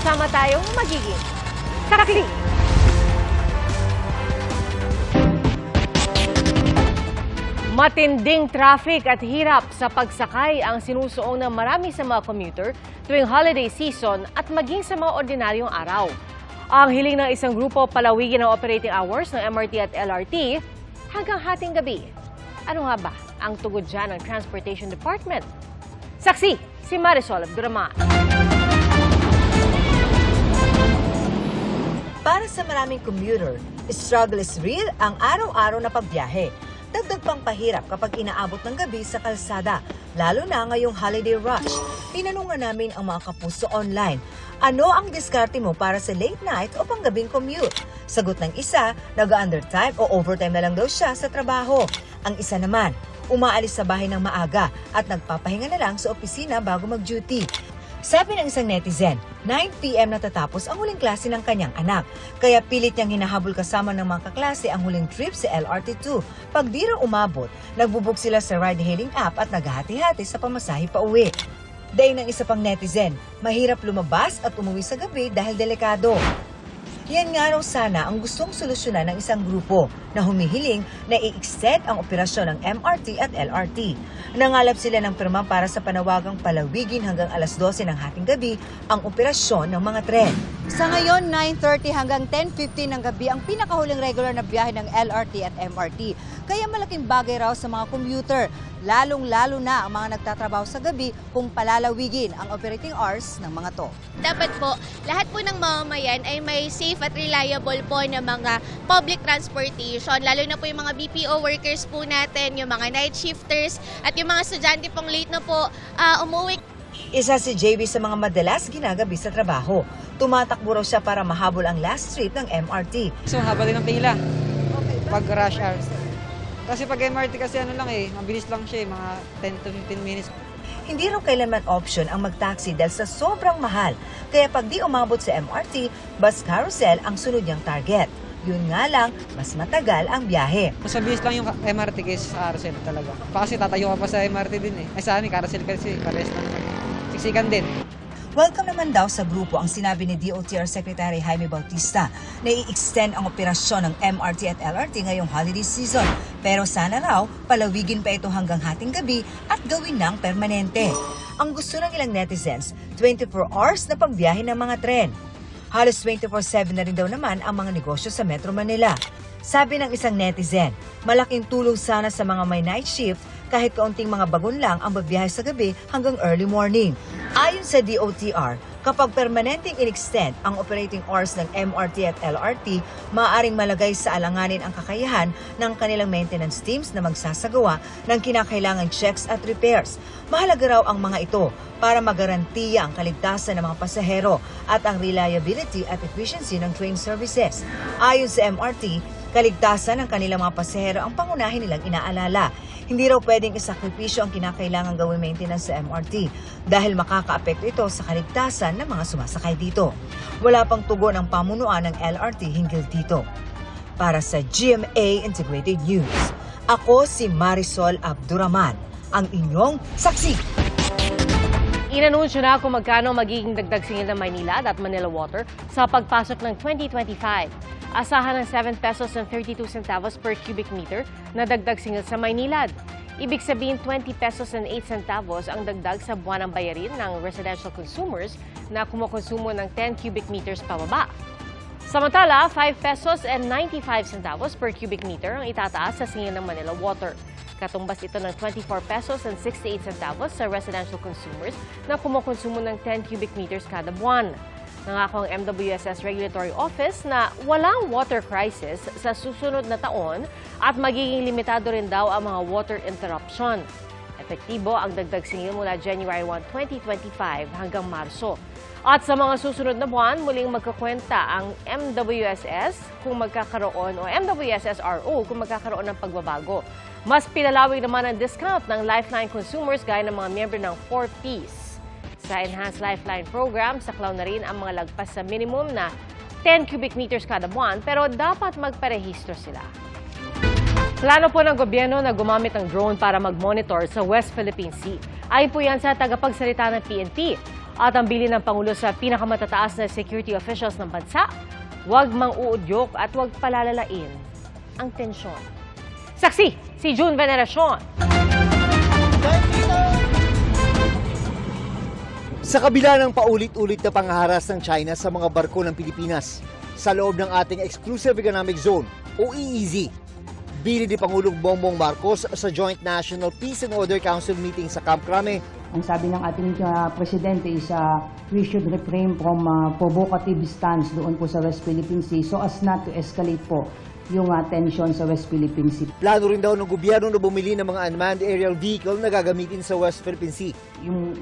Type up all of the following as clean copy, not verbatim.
Sama-sama tayong magiging karakli. Matinding traffic at hirap sa pagsakay ang sinusuong ng marami sa mga commuter tuwing holiday season at maging sa mga ordinaryong araw. Ang hiling ng isang grupo palawigin ang operating hours ng MRT at LRT hanggang hating gabi. Ano nga ba ang tugod dyan ng Transportation Department? Saksi, si Marisol Abduraman. Para sa maraming commuter, struggle is real ang araw-araw na pagbiyahe. Dagdag pang pahirap kapag inaabot ng gabi sa kalsada, lalo na ngayong holiday rush. Tinanungan namin ang mga kapuso online, ano ang diskarte mo para sa late night o panggabing commute? Sagot ng isa, nag-undertime o overtime na lang daw siya sa trabaho. Ang isa naman, umaalis sa bahay ng maaga at nagpapahinga na lang sa opisina bago mag-duty. Sabi ng isang netizen, 9 p.m. natatapos ang huling klase ng kanyang anak. Kaya pilit niyang hinahabol kasama ng mga kaklase ang huling trip sa LRT2. Pag di raw umabot, nagbubuk sila sa ride-hailing app at naghahati-hati sa pamasahe pa uwi. Daing ng isa pang netizen, mahirap lumabas at umuwi sa gabi dahil delikado. Yan nga raw sana ang gustong solusyonan ng isang grupo na humihiling na i-extend ang operasyon ng MRT at LRT. Nangalap sila ng pirma para sa panawagang palawigin hanggang alas 12 ng hating gabi ang operasyon ng mga tren. Sa ngayon, 9:30 hanggang 10:15 ng gabi ang pinakahuling regular na biyahe ng LRT at MRT. Kaya malaking bagay raw sa mga commuter, lalong-lalo na ang mga nagtatrabaho sa gabi kung palalawigin ang operating hours ng mga to. Dapat po, lahat po ng mamamayan ay may safe at reliable po na mga public transportation, lalo na po yung mga BPO workers po natin, yung mga night shifters, at yung mga estudyante pong late na po umuwi. Isa si JB sa mga madalas ginagabi sa trabaho. Tumatakbo raw siya para mahabol ang last trip ng MRT. So, haba din ang pila pag rush hours. Kasi pag MRT kasi ano lang mabilis lang siya mga 10 to 15 minutes. Hindi raw kailanman option ang mag-taxi dahil sa sobrang mahal. Kaya pag di umabot sa MRT, bus carousel ang sunod niyang target. Yun nga lang, mas matagal ang biyahe. Mas mabilis lang yung MRT kaysa sa carousel talaga. Kasi tatayo ka pa sa MRT din Ay sa amin, carousel kasi pares lang naman. Siksikan din. Welcome naman daw sa grupo ang sinabi ni DOTR Secretary Jaime Bautista na i-extend ang operasyon ng MRT at LRT ngayong holiday season. Pero sana raw, palawigin pa ito hanggang hating gabi at gawin ng permanente. Ang gusto ng ilang netizens, 24 hours na pagbiyahe ng mga tren. Halos 24/7 na rin daw naman ang mga negosyo sa Metro Manila. Sabi ng isang netizen, malaking tulong sana sa mga may night shift kahit kaunting mga bagon lang ang babiyahe sa gabi hanggang early morning. Ayon sa DOTR, kapag permanenteng in-extend ang operating hours ng MRT at LRT, maaaring malagay sa alanganin ang kakayahan ng kanilang maintenance teams na magsasagawa ng kinakailangang checks at repairs. Mahalaga raw ang mga ito para magarantiya ang kaligtasan ng mga pasahero at ang reliability at efficiency ng train services. Ayon sa MRT, kaligtasan ng kanilang mga pasahero ang pangunahin nilang inaalala. Hindi raw pwedeng isakripisyo ang kinakailangang gawing maintenance sa MRT dahil makakaapekto ito sa kaligtasan ng mga sumasakay dito. Wala pang tugon ang pamunuan ng LRT hinggil dito. Para sa GMA Integrated News, ako si Marisol Abduraman, ang inyong saksi. Inanunsyo na kung magkano magiging dagdag singil ng Maynilad at Manila Water sa pagpasok ng 2025. Asahan ng 7 pesos and 32 centavos per cubic meter na dagdag singil sa Maynilad. Ibig sabihin 20 pesos and 8 centavos ang dagdag sa buwanang bayarin ng residential consumers na kumukonsumo ng 10 cubic meters pababa. Samantala, 5 pesos and 95 centavos per cubic meter ang itataas sa singil ng Manila Water. Katumbas ito ng 24 pesos and 68 centavos sa residential consumers na kumukonsumo ng 10 cubic meters kada buwan. Nangako ang MWSS Regulatory Office na walang water crisis sa susunod na taon at magiging limitado rin daw ang mga water interruption. Epektibo ang dagdag singil mula January 1, 2025 hanggang Marso. At sa mga susunod na buwan, muling magkakwenta ang MWSS kung magkakaroon o MWSSRO kung magkakaroon ng pagbabago. Mas pinalawig naman ang discount ng Lifeline consumers gaya ng mga miyembro ng 4Ps. Sa Enhanced Lifeline Program, saklaw na rin ang mga lagpas sa minimum na 10 cubic meters kada buwan pero dapat magparehistro sila. Plano po ng gobyerno na gumamit ng drone para mag-monitor sa West Philippine Sea. Ayon po yan sa tagapagsalita ng PNP. At ang bilin ng Pangulo sa pinakamatataas na security officials ng bansa, huwag mang-uudyok at huwag palalalain ang tensyon. Saksi, si June Veneracion. Sa kabila ng paulit-ulit na pangharas ng China sa mga barko ng Pilipinas sa loob ng ating Exclusive Economic Zone o EEZ, bilin ni Pangulong Bongbong Marcos sa Joint National Peace and Order Council meeting sa Camp Crame. Ang sabi ng ating Presidente is we should refrain from provocative stance doon po sa West Philippine Sea so as not to escalate po yung tension sa West Philippine Sea. Plano rin daw ng gobyerno na bumili ng mga unmanned aerial vehicle na gagamitin sa West Philippine Sea. Yung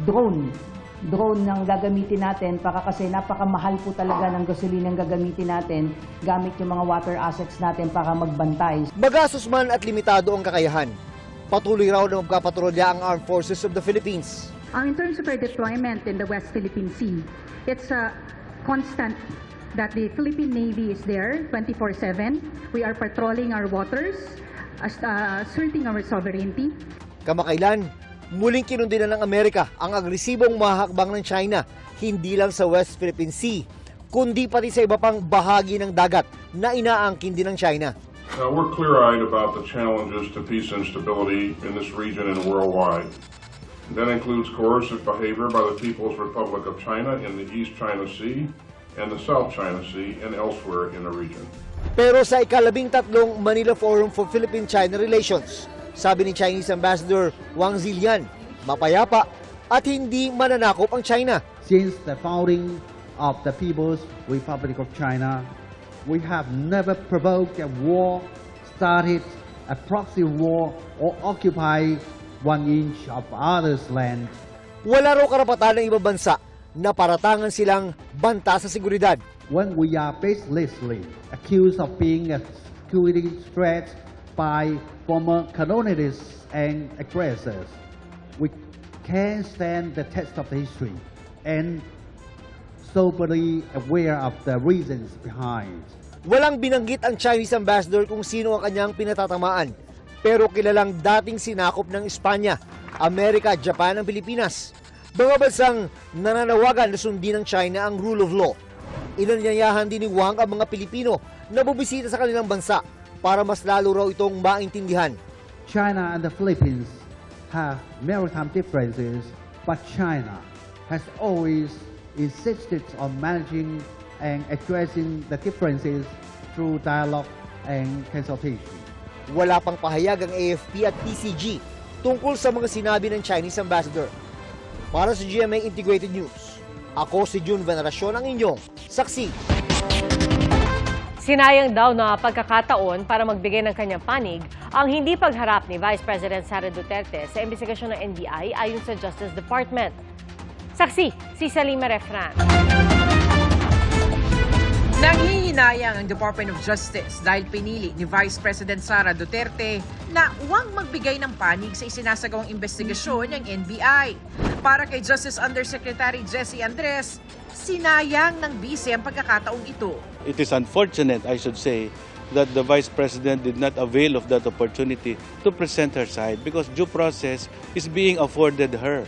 drone nang gagamitin natin para kasi napakamahal po talaga ng gasolina ang gagamitin natin gamit yung mga water assets natin para magbantay. Magastos man at limitado ang kakayahan, patuloy raw na magpapatrolya ang Armed Forces of the Philippines. In terms of our deployment in the West Philippine Sea, it's a constant that the Philippine Navy is there 24/7. We are patrolling our waters, asserting our sovereignty. Kamakailan, muling kinundinan ng Amerika ang agresibong mahakbang ng China, hindi lang sa West Philippine Sea, kundi pati sa iba pang bahagi ng dagat na inaangkin din ng China. We're clear-eyed about the challenges to peace and stability in this region and worldwide. That includes coercive behavior by the People's Republic of China in the East China Sea and the South China Sea and elsewhere in the region. Pero sa ika-13 Manila Forum for Philippine-China Relations, sabi ni Chinese Ambassador Wang Zilian, mapayapa at hindi mananakop ang China. Since the founding of the People's Republic of China, we have never provoked a war, started a proxy war, or occupied 1 inch of others' land. Wala raw karapatan ng ibang bansa na paratangan silang banta sa seguridad. When we are baselessly accused of being a security threat by former colonialists and aggressors, we can stand the test of history and soberly aware of the reasons behind. Walang binanggit ang Chinese Ambassador kung sino ang kanyang pinatatamaan, pero kilalang dating sinakop ng Espanya, Amerika at Japan ang Pilipinas. Mga bansang nananawagan na sundin ng China ang rule of law. Inanyayahan din ni Wang ang mga Pilipino na bubisita sa kanilang bansa para mas lalo raw itong maintindihan. China and the Philippines have maritime differences, but China has always insisted on managing and addressing the differences through dialogue and consultation. Wala pang pahayag ang AFP at PCG tungkol sa mga sinabi ng Chinese Ambassador. Para sa GMA Integrated News, ako si June Veneracion, ang inyong saksi. Sinayang daw na pagkakataon para magbigay ng kanyang panig ang hindi pagharap ni Vice President Sara Duterte sa investigasyon ng NBI ayon sa Justice Department. Saksi, si Salima Refran. Nanghihinayang ang Department of Justice dahil pinili ni Vice President Sara Duterte na huwag magbigay ng panig sa isinasagawang investigasyon ng NBI. Para kay Justice Undersecretary Jessie Andres, sinayang ng bise ang pagkakataong ito. It is unfortunate, I should say, that the Vice President did not avail of that opportunity to present her side because due process is being afforded her.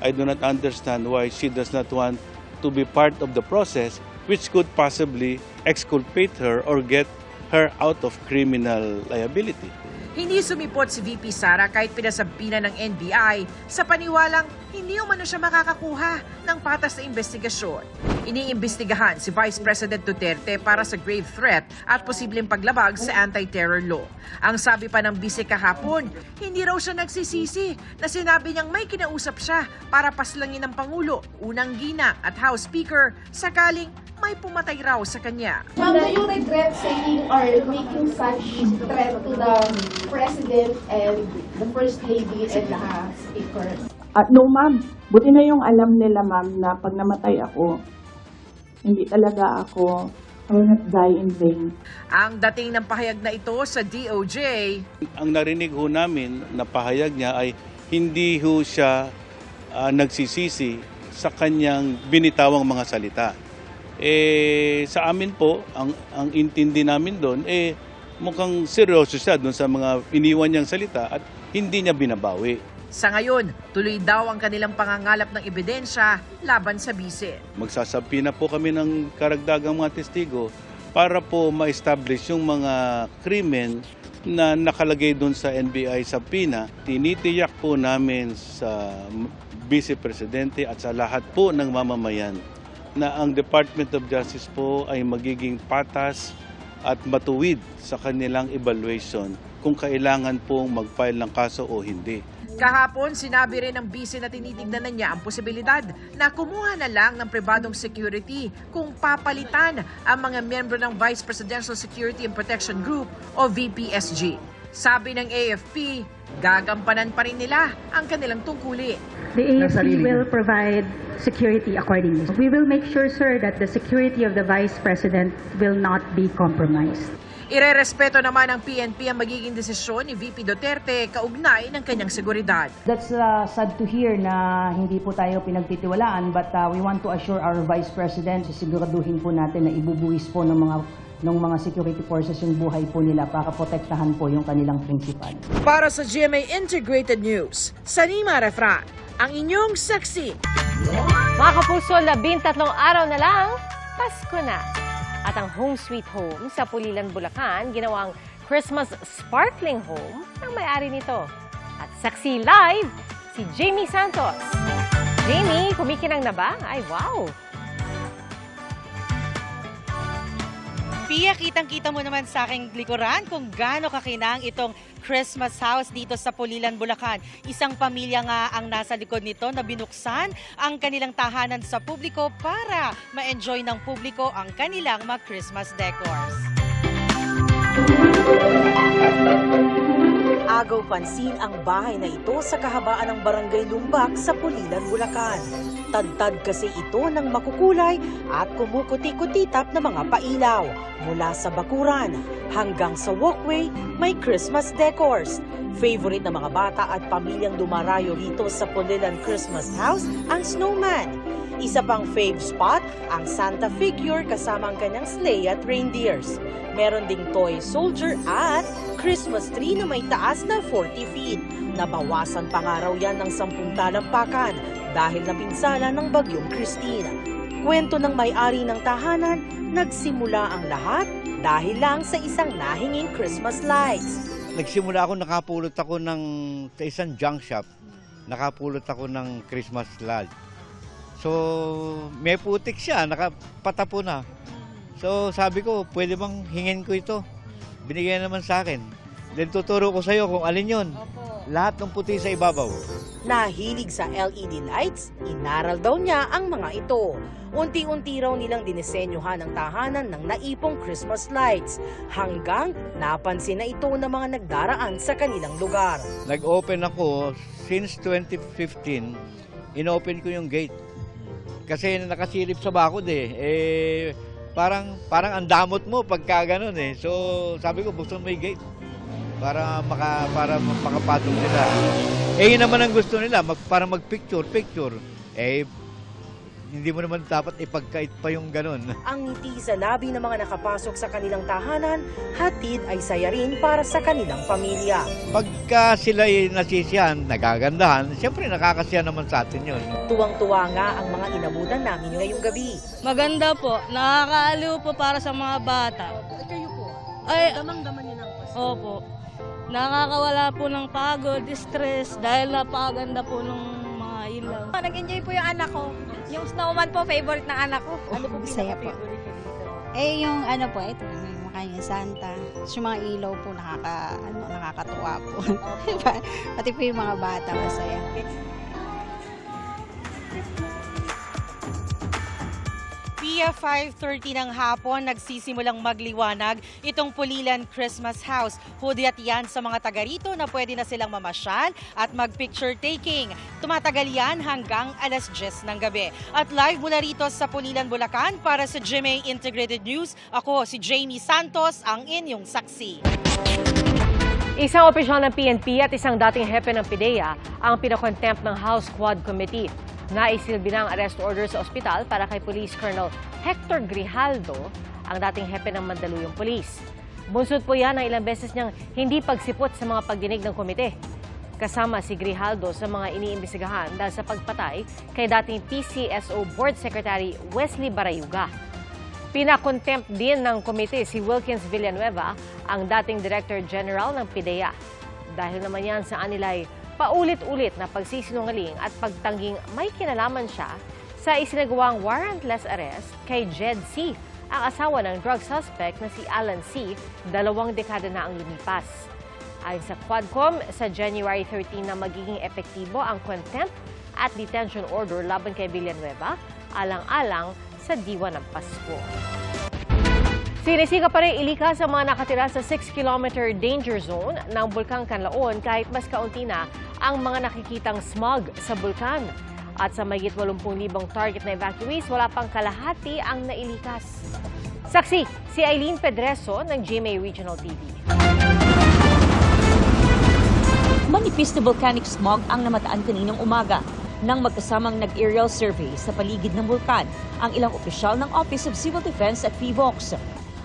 I do not understand why she does not want to be part of the process which could possibly exculpate her or get her out of criminal liability. Hindi sumipot si VP Sara kahit pinasabihan ng NBI sa paniwalang hindi umano siya makakakuha ng patas na investigasyon. Iniimbestigahan si Vice President Duterte para sa grave threat at posibleng paglabag sa anti-terror law. Ang sabi pa ng bise kahapon, hindi raw siya nagsisisi na sinabi niyang may kinausap siya para paslangin ng Pangulo, unang ginang at House Speaker sakaling may pumatay raw sa kanya. Ma'am, do you regret saying or making such threat to the President and the First Lady and the Speaker? No, ma'am. Buti na yung alam nila, ma'am, na pag namatay ako, hindi talaga ako, I will not die in vain. Ang dating ng pahayag na ito sa DOJ, ang narinig ho namin na pahayag niya ay hindi ho siya nagsisisi sa kanyang binitawang mga salita. Sa amin po, ang intindi namin doon, mukhang seryoso siya doon sa mga iniwan niyang salita at hindi niya binabawi. Sa ngayon, tuloy daw ang kanilang pangangalap ng ebidensya laban sa bise. Magsasabi na po kami ng karagdagang mga testigo para po ma-establish yung mga krimen na nakalagay doon sa NBI subpoena. Tinitiyak po namin sa Vice Presidente at sa lahat po ng mamamayan na ang Department of Justice po ay magiging patas at matuwid sa kanilang evaluation kung kailangan pong mag-file ng kaso o hindi. Kahapon, sinabi rin ng bise na tinitignan na niya ang posibilidad na kumuha na lang ng pribadong security kung papalitan ang mga miyembro ng Vice Presidential Security and Protection Group o VPSG. Sabi ng AFP, gagampanan pa rin nila ang kanilang tungkulin. The AFP will provide security accordingly. We will make sure, sir, that the security of the Vice President will not be compromised. Irerespeto naman ng PNP ang magiging desisyon ni VP Duterte kaugnay ng kanyang seguridad. That's sad to hear na hindi po tayo pinagtitiwalaan, but we want to assure our Vice President, sisiguraduhin po natin na ibubuwis po ng mga security forces yung buhay po nila para protektahan po yung kanilang principal. Para sa GMA Integrated News, Sanima Refran, ang inyong saksi. Mga kapuso, 13 araw na lang, Pasko na. At ang Home Sweet Home sa Pulilan, Bulacan, ginawang Christmas Sparkling Home ng may-ari nito. At saksi live, si Jamie Santos. Jamie, kumikinang na ba? Ay, wow! Pia, kitang-kita mo naman sa aking likuran kung gaano kakinang itong Christmas house dito sa Pulilan, Bulacan. Isang pamilya nga ang nasa likod nito na binuksan ang kanilang tahanan sa publiko para ma-enjoy ng publiko ang kanilang mga Christmas decors. Agaw pansin ang bahay na ito sa kahabaan ng Barangay Lumbak sa Pulilan, Bulacan. Tadtad kasi ito ng makukulay at kumukuti-kutitap na mga pailaw. Mula sa bakuran hanggang sa walkway, may Christmas decors. Favorite ng mga bata at pamilyang dumarayo rito sa Pulilan Christmas House ang snowman. Isa pang fave spot, ang Santa figure kasama ang kanyang sleigh at reindeers. Meron ding toy soldier at Christmas tree na may taas na 40 feet. Nabawasan pa nga raw yan ng 10 talampakan dahil napinsala ng bagyong Christine. Kwento ng may-ari ng tahanan, nagsimula ang lahat dahil lang sa isang nahinging Christmas lights. Nagsimula ako, nakapulot ako sa isang junk shop. Nakapulot ako ng Christmas light. So, may putik siya, nakapatapo na. So, sabi ko, pwede bang hingin ko ito? Binigyan naman sa akin. Then tuturo ko sa'yo kung alin yon. Lahat ng puti sa ibabaw. Nahilig sa LED lights, inaral daw niya ang mga ito. Unti-unti raw nilang dinisenyuhan ang tahanan ng naipong Christmas lights hanggang napansin na ito ng mga nagdaraan sa kanilang lugar. Nag-open ako since 2015, in-open ko yung gate. Kasi nakasilip sa bakod parang ang damot mo pagka ganun eh. So sabi ko, gusto may gate para makapatong sila. Yun naman ang gusto nila, para mag-picture. Hindi mo naman dapat ipagkait pa yung ganun. Ang ngiti sa labi ng mga nakapasok sa kanilang tahanan, hatid ay saya rin para sa kanilang pamilya. Pagka sila nasisiyahan, nagagandahan, siyempre nakakasiya naman sa atin yun. Tuwang-tuwa nga ang mga inabutan namin ngayong gabi. Maganda po, nakakaaliw po para sa mga bata. Kayo po, damang-daman niyo ng Pasko. Opo, nakakawala po ng pagod, stress, dahil napakaganda po ng mga ilaw. Nag-enjoy po yung anak ko. Yung snowman po, favorite ng anak ko. Ano po pinaka-favorite ko dito? Yung po, ito, yung mukha niya Santa. Yung mga ilaw po, nakakatuwa po. Pati po yung mga bata, masaya. Pia, 5:30 ng hapon, nagsisimulang magliwanag itong Pulilan Christmas House. Hudyat yan sa mga taga rito na pwede na silang mamasyal at mag-picture taking. Tumatagal yan hanggang alas 10 ng gabi. At live mula rito sa Pulilan, Bulacan para sa GMA Integrated News, ako si Jamie Santos, ang inyong saksi. Isang opisyal ng PNP at isang dating hepe ng PIDEA ang pinakontempt ng House Quad Committee. Naisilbi na ang arrest order sa ospital para kay Police Colonel Hector Grijaldo, ang dating hepe ng Mandaluyong Police. Bunsod po yan ang ilang beses niyang hindi pagsipot sa mga pagdinig ng komite. Kasama si Grijaldo sa mga iniimbestigahan dahil sa pagpatay kay dating PCSO Board Secretary Wesley Barayuga. Pinakontempt din ng komite si Wilkins Villanueva, ang dating Director General ng PIDEA. Dahil naman yan sa anilay paulit-ulit na pagsisinungaling at pagtangging may kinalaman siya sa isinagawang warrantless arrest kay Jed C., ang asawa ng drug suspect na si Alan C., 2 dekada na ang lumipas. Ayon sa Quadcom, sa January 13 na magiging epektibo ang contempt at detention order laban kay Villanueva, alang-alang sa diwa ng Pasko. Sinisika pa rin ilikas ang mga nakatira sa 6-kilometer danger zone ng Bulkang Canlaon kahit mas kaunti na ang mga nakikitang smog sa bulkan. At sa mahigit 80,000 target na evacuees, wala pang kalahati ang nailikas. Saksi, si Eileen Pedreso ng GMA Regional TV. Manipis na volcanic smog ang namataan kaninang umaga nang magkasamang nag-aerial survey sa paligid ng bulkan ang ilang opisyal ng Office of Civil Defense at PHIVOLCS.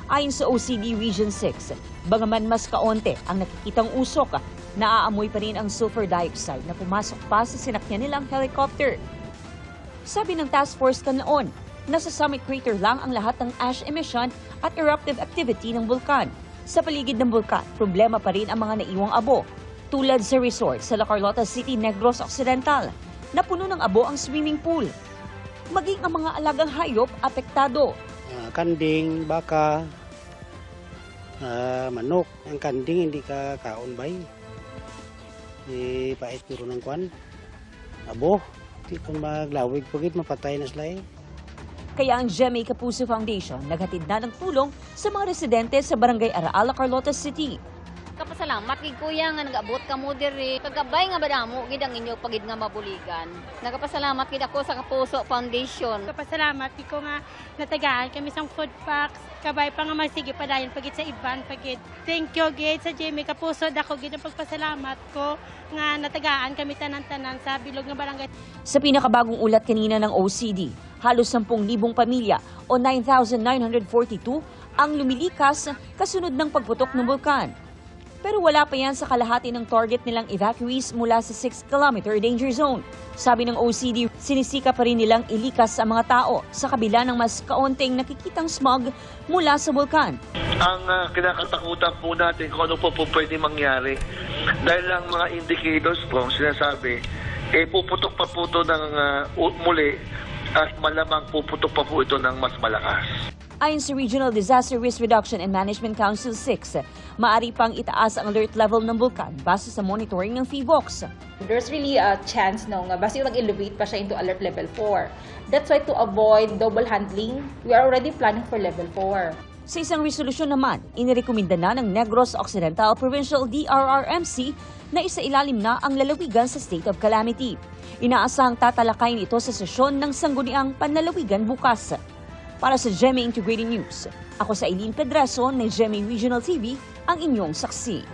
Ayon sa OCD Region 6, bagaman mas kaunti ang nakikitang usok, naaamoy pa rin ang sulfur dioxide na pumasok pa sa sinakyan nilang helicopter. Sabi ng Task Force Canlaon, nasa summit crater lang ang lahat ng ash emission at eruptive activity ng bulkan. Sa paligid ng bulkan, problema pa rin ang mga naiwang abo, tulad sa resort sa La Carlota City, Negros Occidental, na puno ng abo ang swimming pool. Maging ang mga alagang hayop apektado. Kanding, baka, manok. Ang kanding hindi ka kaon bay. Pait puro ng kwan. Abo, di ka maglawig pagit mapatay na sila eh. Kaya ang GMA Kapuso Foundation naghatid na ng tulong sa mga residente sa Barangay Araal, La Carlota City. Kapasalamat gid kuya nga nag-abot ka mo diri. Kagabay nga badamo gid ang inyo pagid nga mabuligan. Nagapasalamat gid ako sa Kapuso Foundation. Kapasalamat ko nga natagaan kami sang food packs. Kabay pa nga magsige pa dahil pagid sa iban pagid. Thank you gid sa GMA Kapuso dako gid ang pagpasalamat ko nga natagaan kami tanan-tanan sa bilog nga barangay. Sa pinakabagong ulat kanina ng OCD, halos 10,000 pamilya o 9,942 ang lumilikas kasunod ng pagputok ng bulkan. Pero wala pa yan sa kalahati ng target nilang evacuees mula sa 6-kilometer danger zone. Sabi ng OCD, sinisika pa rin nilang ilikas ang mga tao sa kabila ng mas kaunting nakikitang smog mula sa bulkan. Ang kinakatakutan po natin kung ano po pwede mangyari. Dahil ang mga indicators po, sinasabi, puputok pa po ito ng muli at malamang puputok pa po ito ng mas malakas. Ayon sa Regional Disaster Risk Reduction and Management Council 6, maaari pang itaas ang alert level ng bulkan base sa monitoring ng PHIVOLCS. There's really a chance nga basta mag-elevate pa siya into alert level 4. That's why to avoid double handling, we are already planning for level 4. Sa isang resolusyon naman, inirekomenda na ng Negros Occidental Provincial DRRMC na isailalim na ang lalawigan sa state of calamity. Inaasahang tatalakayin ito sa sesyon ng Sangguniang Panlalawigan bukas. Para sa GMA Integrated News, ako sa Eileen Pedreso ng GMA Regional TV, ang inyong saksi.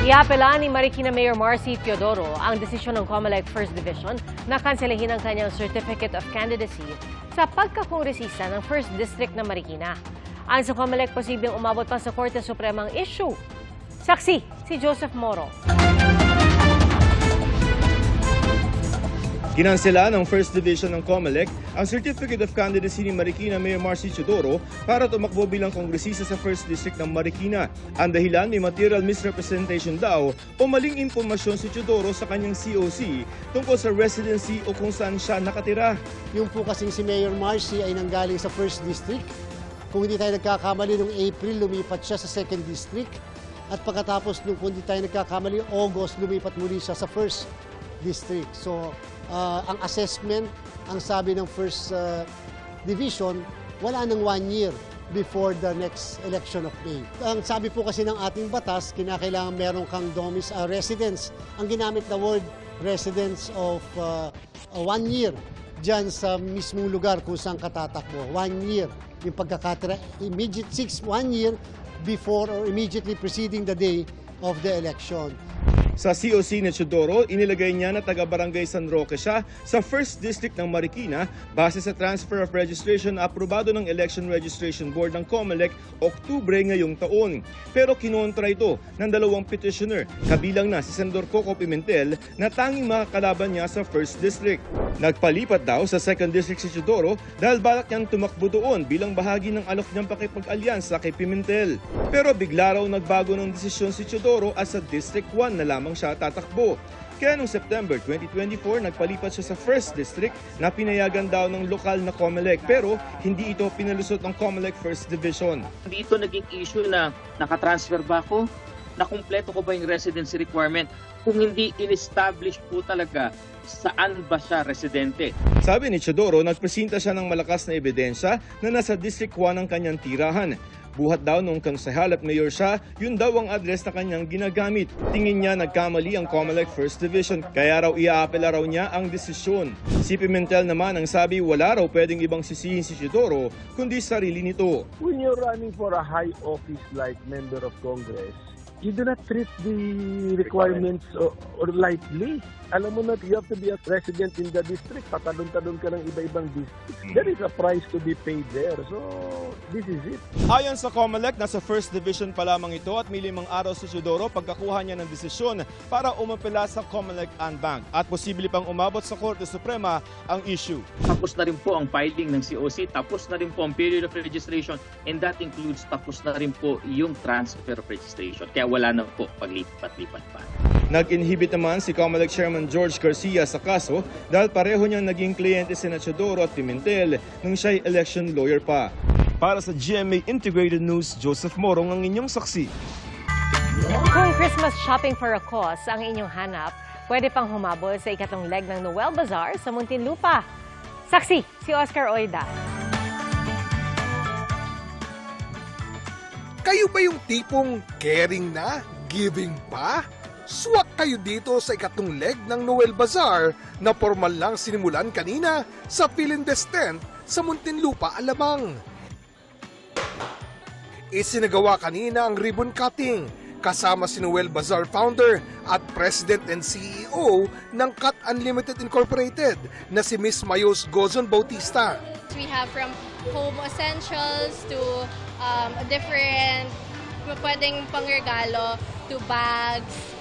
Iapela ni Marikina Mayor Marcy Teodoro ang desisyon ng COMELEC First Division na kanselahin ang kanyang Certificate of Candidacy sa pagkakongresista ng First District ng Marikina. Ayon sa COMELEC, posibleng umabot pa sa Korte Suprema ang issue. Saksi, si Joseph Moro. Kinansela ng First Division ng COMELEC ang Certificate of Candidacy ni Marikina Mayor Marcy Teodoro para tumakbo bilang kongresista sa First District ng Marikina. Ang dahilan, may material misrepresentation daw o maling impormasyon si Teodoro sa kanyang COC tungkol sa residency o kung saan siya nakatira. Yung po kasing si Mayor Marcy ay nanggaling sa First District. Kung hindi tayo nagkakamali, noong April lumipat siya sa Second District. At pagkatapos nung kung hindi tayo nagkakamali, August lumipat muli siya sa First District. So, ang assessment, ang sabi ng First Division, wala nang 1 year before the next election of May. Ang sabi po kasi ng ating batas, kinakailangan meron kang residence. Ang ginamit na word, residence of 1 year dyan sa mismong lugar kung saan katatakbo. 1 year. Yung pagkakatira, 1 year before or immediately preceding the day of the election. Sa COC ni Teodoro, inilagay niya na taga-barangay San Roque siya sa 1st District ng Marikina base sa transfer of registration na aprobado ng Election Registration Board ng COMELEC Oktubre ngayong taon. Pero kinontra ito ng 2 petitioner, kabilang na si Senador Coco Pimentel na tanging makakalaban niya sa 1st District. Nagpalipat daw sa 2nd District si Teodoro dahil balak niyang tumakbo doon bilang bahagi ng alok niyang pakipag-alyansa kay Pimentel. Pero bigla raw nagbago ng desisyon si Teodoro at sa District 1 na lamang siya tatakbo. Kaya noong September 2024, nagpalipat siya sa 1st District na pinayagan daw ng lokal na COMELEC pero hindi ito pinalusot ng COMELEC 1st Division. Hindi ito naging issue na nakatransfer ba ako? Nakumpleto ko ba yung residency requirement? Kung hindi in-establish po talaga saan ba siya residente. Sabi ni Teodoro, nagpresenta siya ng malakas na ebidensya na nasa District 1 ang kanyang tirahan. Buhat daw noong konsehal at mayor siya, yun daw ang address na kanyang ginagamit. Tingin niya nagkamali ang COMELEC 1st Division, kaya raw iaapela raw niya ang desisyon. Si Pimentel naman ang sabi wala raw pwedeng ibang sisihin si Teodoro, kundi sarili nito. When you're running for a high office like Member of Congress, you do not treat the requirements or lightly. Alam mo na, you have to be a resident in the district. Patalon-talon ka ng iba-ibang district. There is a price to be paid there. So, this is it. Ayon sa COMELEC, nasa 1st Division pa lamang ito at may 5 araw si Teodoro pagkakuha niya ng desisyon para umapela sa COMELEC Anbank. At posible pang umabot sa Korte Suprema ang issue. Tapos na rin po ang filing ng COC, tapos na rin po ang period of registration, and that includes tapos na rin po yung transfer of registration. Kaya wala na po paglipat-lipat pa. Nag-inhibit naman si COMELEC Chairman George Garcia sa kaso dahil pareho niyang naging kliyente sina Teodoro at Pimentel nung siya'y election lawyer pa. Para sa GMA Integrated News, Joseph Morong ang inyong saksi. Kung Christmas shopping for a cause ang inyong hanap, pwede pang humabol sa ikatlong leg ng Noel Bazaar sa Muntinlupa. Saksi, si Oscar Oida. Kayo ba yung tipong caring na, giving pa? Swak kayo dito sa ikatlong leg ng Noel Bazaar na formal lang sinimulan kanina sa Philindes Tent sa Muntinlupa, Alabang. Isinagawa kanina ang ribbon cutting kasama si Noel Bazaar founder at President and CEO ng Cut Unlimited Incorporated na si Miss Mayos Gozon Bautista. We have from home essentials to different pwedeng pangregalo to bags,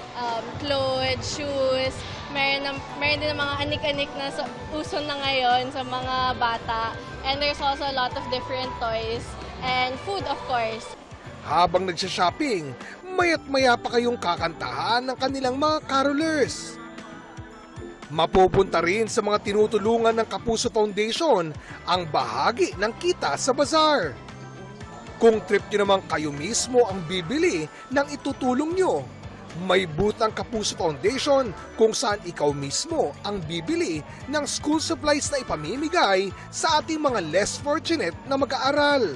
clothes, shoes. Meron din ng mga anik-anik na uso na ngayon sa mga bata. And there's also a lot of different toys and food, of course. Habang nagsha-shopping, maya't-maya pa kayong kakantahan ng kanilang mga carolers. Mapupunta rin sa mga tinutulungan ng Kapuso Foundation ang bahagi ng kita sa bazaar. Kung trip nyo naman kayo mismo ang bibili ng itutulong nyo, may booth ang Kapuso Foundation kung saan ikaw mismo ang bibili ng school supplies na ipamimigay sa ating mga less fortunate na mag-aaral.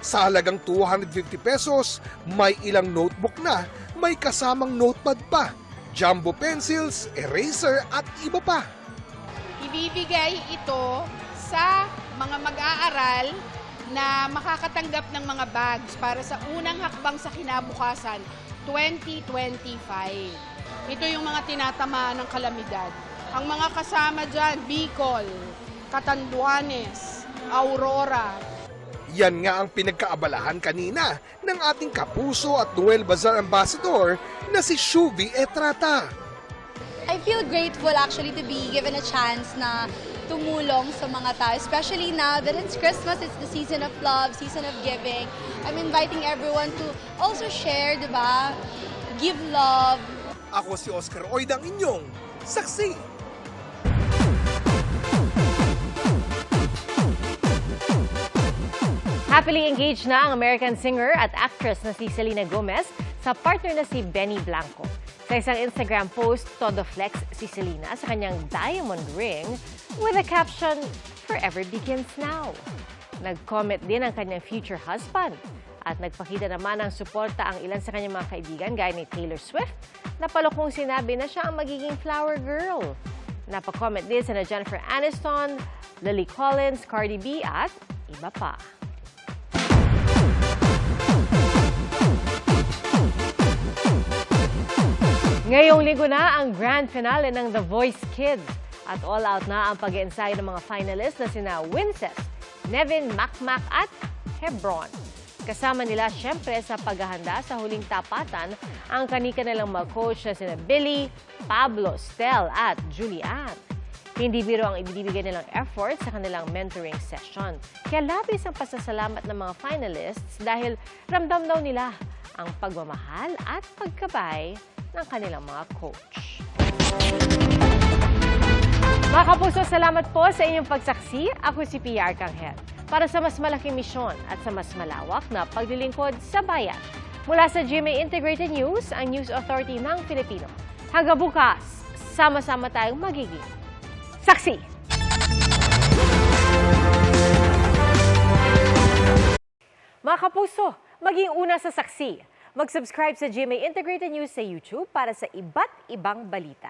Sa halagang 250 pesos, may ilang notebook na may kasamang notepad pa, jumbo pencils, eraser at iba pa. Ibibigay ito sa mga mag-aaral na makakatanggap ng mga bags para sa unang hakbang sa kinabukasan, 2025. Ito yung mga tinatamaan ng kalamidad. Ang mga kasama dyan, Bicol, Catanduanes, Aurora. Yan nga ang pinagkaabalahan kanina ng ating Kapuso at Noel Bazaar Ambassador na si Shuvi Etrata. I feel grateful actually to be given a chance na tumulong sa mga tao, especially now that it's Christmas, it's the season of love, season of giving. I'm inviting everyone to also share, diba? Give love. Ako si Oscar Oida, ang inyong saksi. Happily engaged na ang American singer at actress na si Selena Gomez sa partner na si Benny Blanco. Sa isang Instagram post, todo flex si Selena sa kanyang diamond ring with a caption, "Forever begins now." Nag-comment din ang kanyang future husband at nagpakita naman ng suporta ang ilan sa kanyang mga kaibigan gaya ni Taylor Swift na palokong sinabi na siya ang magiging flower girl. Napag-comment din sa Jennifer Aniston, Lily Collins, Cardi B at iba pa. Ngayong linggo na ang grand finale ng The Voice Kids. At all out na ang pag-iensayo ng mga finalists na sina Winces, Nevin, Macmac at Hebron. Kasama nila siyempre sa paghahanda sa huling tapatan ang kanika nilang mga coach na sina Billy, Pablo, Stel at Julian. Hindi biro ang ibibigay nilang effort sa kanilang mentoring session. Kaya labis ang pasasalamat ng mga finalists dahil ramdam daw nila ang pagmamahal at pagkabay ng kanilang mga coach. Mga kapuso, salamat po sa inyong pagsaksi. Ako si Pia Arcangel para sa mas malaking misyon at sa mas malawak na paglilingkod sa bayan. Mula sa GMA Integrated News, ang News Authority ng Filipino. Hanggang bukas, sama-sama tayong magiging saksi. Mga kapuso, maging una sa saksi. Mag-subscribe sa GMA Integrated News sa YouTube para sa iba't ibang balita.